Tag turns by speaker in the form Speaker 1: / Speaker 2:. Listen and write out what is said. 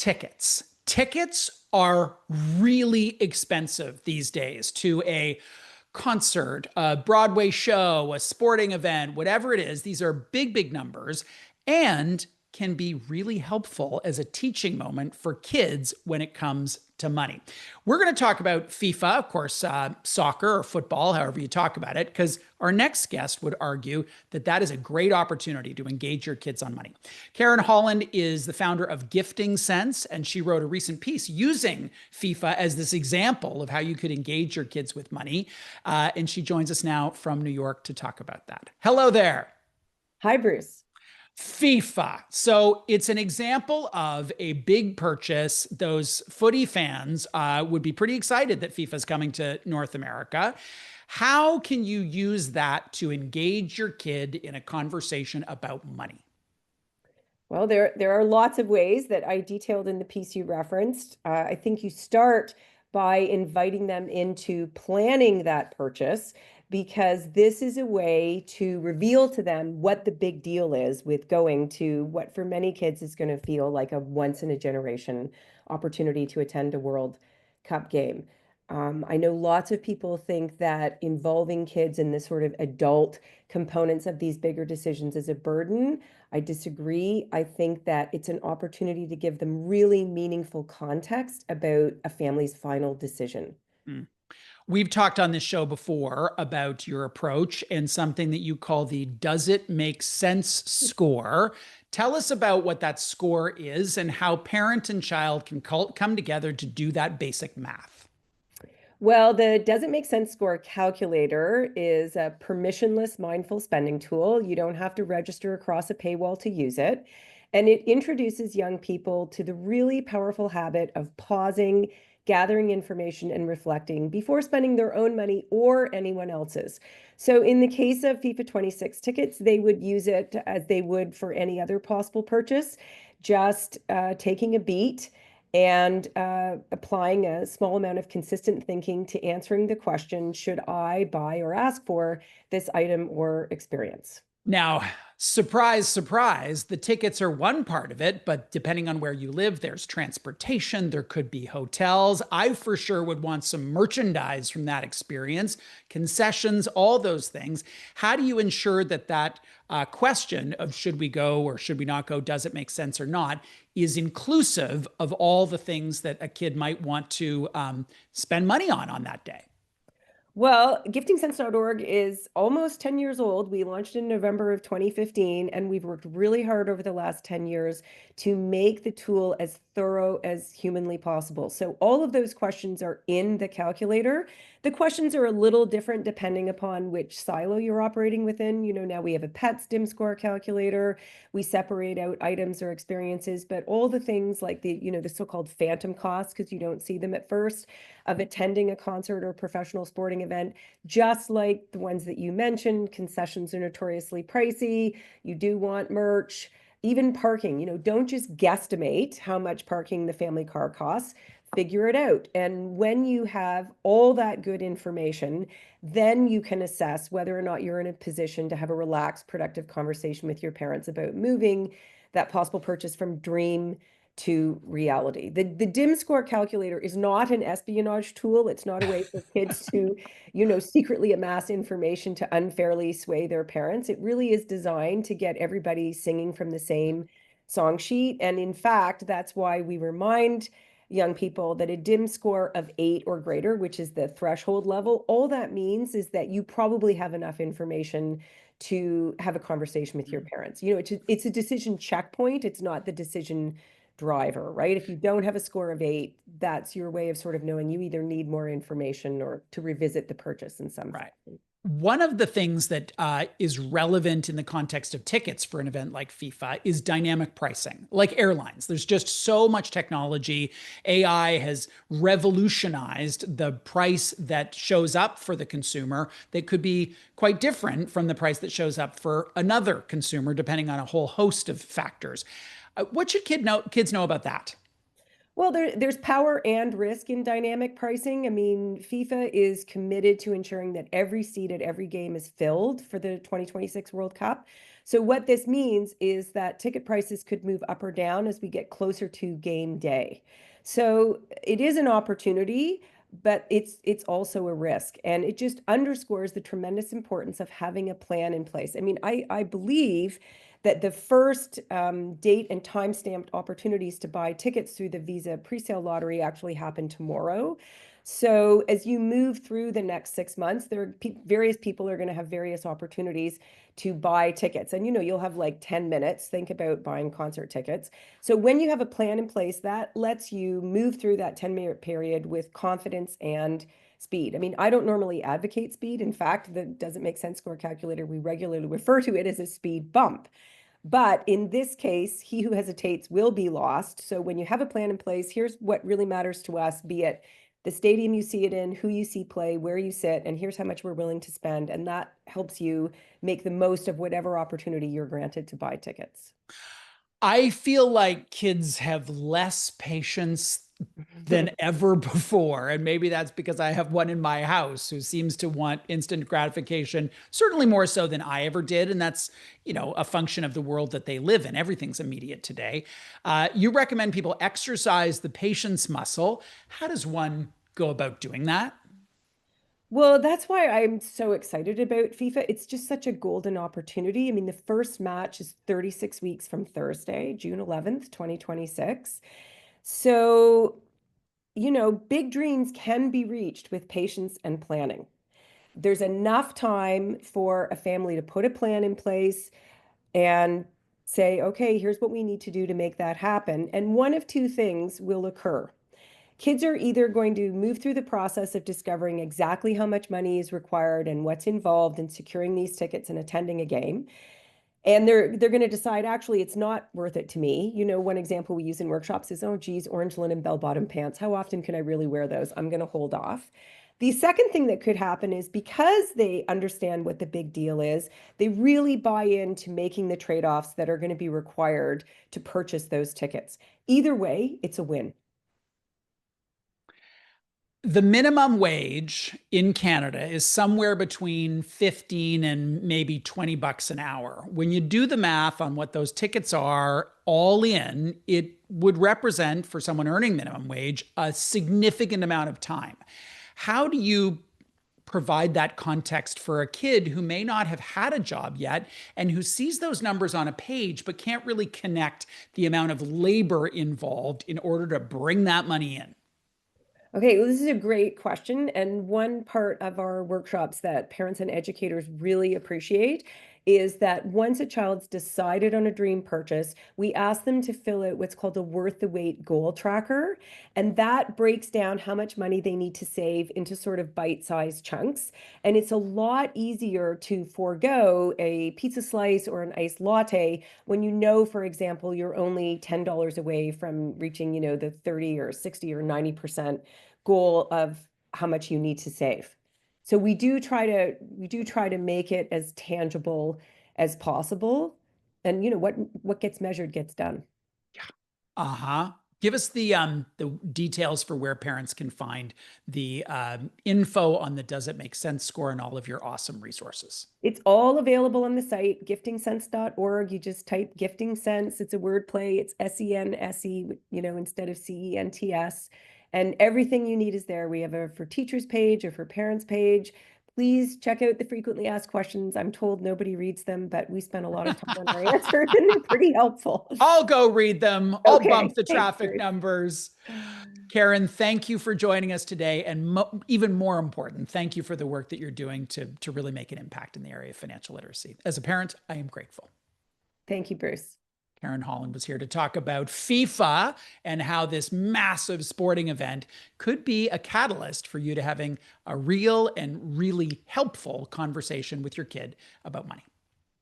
Speaker 1: Tickets. Tickets are really expensive these days to a concert, a Broadway show, a sporting event, whatever it is. These are big, big numbers and can be really helpful as a teaching moment for kids when it comes to money. We're going to talk about FIFA, of course, soccer or football, however you talk about it, because our next guest would argue that that is a great opportunity to engage your kids on money. Karen Holland is the founder of Gifting Sense, and she wrote a recent piece using FIFA as this example of how you could engage your kids with money. And she joins us now from New York to talk about that. Hello there.
Speaker 2: Hi, Bruce.
Speaker 1: FIFA. So it's an example of a big purchase. Those footy fans would be pretty excited that FIFA is coming to North America. How can you use that to engage your kid in a conversation about money?
Speaker 2: Well, there are lots of ways that I detailed in the piece you referenced. I think you start by inviting them into planning that purchase because this is a way to reveal to them what the big deal is with going to what for many kids is going to feel like a once in a generation opportunity to attend a World Cup game. I know lots of people think that involving kids in the sort of adult components of these bigger decisions is a burden. I disagree. I think that it's an opportunity to give them really meaningful context about a family's final decision.
Speaker 1: Mm. We've talked on this show before about your approach and something that you call the Does It Make Sense score. Tell us about what that score is and how parent and child can come together to do that basic math.
Speaker 2: Well, the Does It Make Sense Score calculator is a permissionless mindful spending tool. You don't have to register across a paywall to use it. And it introduces young people to the really powerful habit of pausing, gathering information, and reflecting before spending their own money or anyone else's. So, in the case of FIFA 26 tickets, they would use it as they would for any other possible purchase, just taking a beat and applying a small amount of consistent thinking to answering the question, should I buy or ask for this item or experience?
Speaker 1: Now, surprise, surprise, the tickets are one part of it, but depending on where you live, there's transportation, there could be hotels. I for sure would want some merchandise from that experience, concessions, all those things. How do you ensure that question of should we go or should we not go, does it make sense or not, is inclusive of all the things that a kid might want to spend money on that day?
Speaker 2: Well, giftingsense.org is almost 10 years old. We launched in November of 2015, and we've worked really hard over the last 10 years to make the tool as thorough as humanly possible. So all of those questions are in the calculator. The questions are a little different depending upon which silo you're operating within. Now we have a pet stim score calculator. We separate out items or experiences, but all the things like the so-called phantom costs, because you don't see them at first, of attending a concert or professional sporting event, just like the ones that you mentioned. Concessions are notoriously pricey. You do want merch, even parking. Don't just guesstimate how much parking the family car costs. Figure it out. And when you have all that good information, then you can assess whether or not you're in a position to have a relaxed, productive conversation with your parents about moving that possible purchase from dream to reality. The DIM score calculator is not an espionage tool. It's not a way for kids to, secretly amass information to unfairly sway their parents. It really is designed to get everybody singing from the same song sheet. And in fact, that's why we remind young people that a DIM score of 8 or greater, which is the threshold level, all that means is that you probably have enough information to have a conversation with your parents. It's a decision checkpoint. It's not the decision driver, right? If you don't have a score of 8, that's your way of sort of knowing you either need more information or to revisit the purchase in some
Speaker 1: Right.
Speaker 2: fashion.
Speaker 1: One of the things that is relevant in the context of tickets for an event like FIFA is dynamic pricing, like airlines. There's just so much technology. AI has revolutionized the price that shows up for the consumer that could be quite different from the price that shows up for another consumer, depending on a whole host of factors. What should kids know about that?
Speaker 2: Well, there's power and risk in dynamic pricing. I mean, FIFA is committed to ensuring that every seat at every game is filled for the 2026 World Cup. So what this means is that ticket prices could move up or down as we get closer to game day. So it is an opportunity, but it's also a risk. And it just underscores the tremendous importance of having a plan in place. I mean, I believe that the first date and time-stamped opportunities to buy tickets through the Visa presale lottery actually happen tomorrow. So as you move through the next 6 months, various people are going to have various opportunities to buy tickets. And you'll have like 10 minutes. Think about buying concert tickets. So when you have a plan in place, that lets you move through that 10-minute period with confidence and speed. I mean, I don't normally advocate speed. In fact, the doesn't make sense score calculator, we regularly refer to it as a speed bump. But in this case, he who hesitates will be lost. So when you have a plan in place, here's what really matters to us, be it the stadium you see it in, who you see play, where you sit, and here's how much we're willing to spend. And that helps you make the most of whatever opportunity you're granted to buy tickets.
Speaker 1: I feel like kids have less patience than ever before. And maybe that's because I have one in my house who seems to want instant gratification, certainly more so than I ever did. And that's, a function of the world that they live in. Everything's immediate today. You recommend people exercise the patience muscle. How does one go about doing that?
Speaker 2: Well, that's why I'm so excited about FIFA. It's just such a golden opportunity. I mean, the first match is 36 weeks from Thursday, June 11th, 2026. So, big dreams can be reached with patience and planning. There's enough time for a family to put a plan in place and say, okay, here's what we need to do to make that happen. And one of two things will occur. Kids are either going to move through the process of discovering exactly how much money is required and what's involved in securing these tickets and attending a game. And they're going to decide, actually, it's not worth it to me. One example we use in workshops is, oh, geez, orange linen bell-bottom pants. How often can I really wear those? I'm going to hold off. The second thing that could happen is because they understand what the big deal is, they really buy into making the trade-offs that are going to be required to purchase those tickets. Either way, it's a win.
Speaker 1: The minimum wage in Canada is somewhere between 15 and maybe 20 bucks an hour. When you do the math on what those tickets are all in, it would represent for someone earning minimum wage a significant amount of time. How do you provide that context for a kid who may not have had a job yet and who sees those numbers on a page but can't really connect the amount of labor involved in order to bring that money in?
Speaker 2: Okay, well, this is a great question. And one part of our workshops that parents and educators really appreciate is that once a child's decided on a dream purchase, we ask them to fill out what's called a worth the wait goal tracker. And that breaks down how much money they need to save into sort of bite-sized chunks. And it's a lot easier to forego a pizza slice or an iced latte when you know, for example, you're only $10 away from reaching, the 30 or 60 or 90% goal of how much you need to save. So we do try to make it as tangible as possible. And what gets measured gets done.
Speaker 1: Uh-huh. Give us the details for where parents can find the info on the Does It Make Sense score and all of your awesome resources.
Speaker 2: It's all available on the site, giftingsense.org. You just type gifting sense. It's a word play. It's SENSE, instead of CENTS. And everything you need is there. We have a for teachers page, or for parents page. Please check out the frequently asked questions. I'm told nobody reads them, but we spend a lot of time on our answers and they're pretty helpful.
Speaker 1: I'll go read them. I'll
Speaker 2: Okay,
Speaker 1: bump the
Speaker 2: thanks,
Speaker 1: traffic
Speaker 2: Bruce.
Speaker 1: numbers. Karen, thank you for joining us today. And even more important, thank you for the work that you're doing to really make an impact in the area of financial literacy. As a parent, I am grateful.
Speaker 2: Thank you, Bruce.
Speaker 1: Karen Holland was here to talk about FIFA and how this massive sporting event could be a catalyst for you to having a real and really helpful conversation with your kid about money.